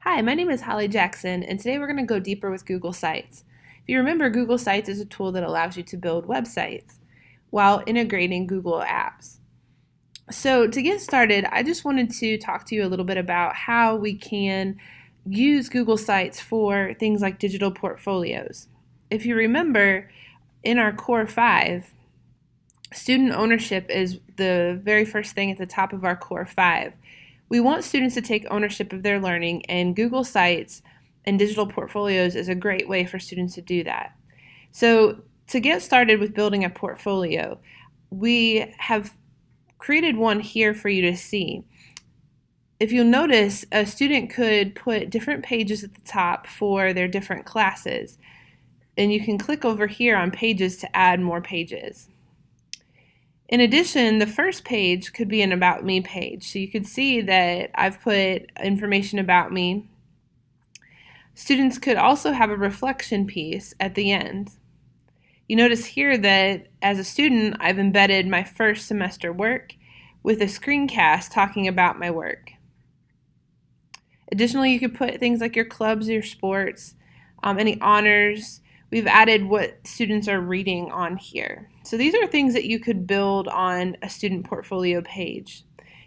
Hi, my name is Holly Jackson, and today we're going to go deeper with Google Sites. If you remember, Google Sites is a tool that allows you to build websites while integrating Google Apps. So to get started, I just wanted to talk to you a little bit about how we can use Google Sites for things like digital portfolios. If you remember, in our Core 5, student ownership is the very first thing at the top of our Core 5. We want students to take ownership of their learning, and Google Sites and digital portfolios is a great way for students to do that. So to get started with building a portfolio, we have created one here for you to see. If you'll notice, a student could put different pages at the top for their different classes, and you can click over here on pages to add more pages. In addition, the first page could be an About Me page. So you could see that I've put information about me. Students could also have a reflection piece at the end. You notice here that as a student, I've embedded my first semester work with a screencast talking about my work. Additionally, you could put things like your clubs, your sports, any honors. We've added what students are reading on here. So these are things that you could build on a student portfolio page.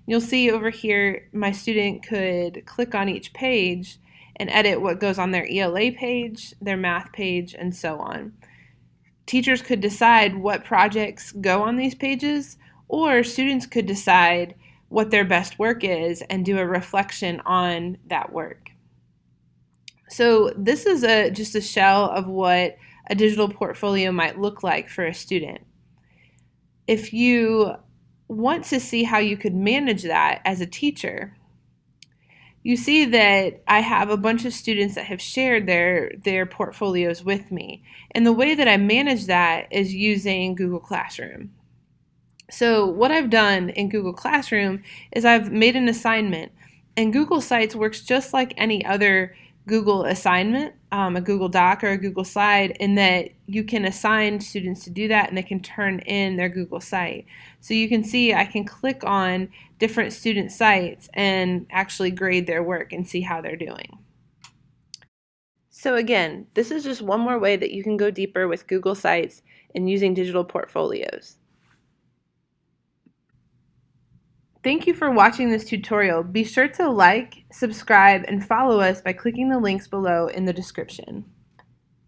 You'll see over here my student could click on each page and edit what goes on their ELA page, their math page, and so on. Teachers could decide what projects go on these pages, or students could decide what their best work is and do a reflection on that work. So this is just a shell of what a digital portfolio might look like for a student. If you want to see how you could manage that as a teacher, you see that I have a bunch of students that have shared their portfolios with me. And the way that I manage that is using Google Classroom. So what I've done in Google Classroom is I've made an assignment, and Google Sites works just like any other Google assignment, a Google Doc or a Google Slide, in that you can assign students to do that and they can turn in their Google Site. So you can see I can click on different student sites and actually grade their work and see how they're doing. So again, this is just one more way that you can go deeper with Google Sites and using digital portfolios. Thank you for watching this tutorial. Be sure to like, subscribe, and follow us by clicking the links below in the description.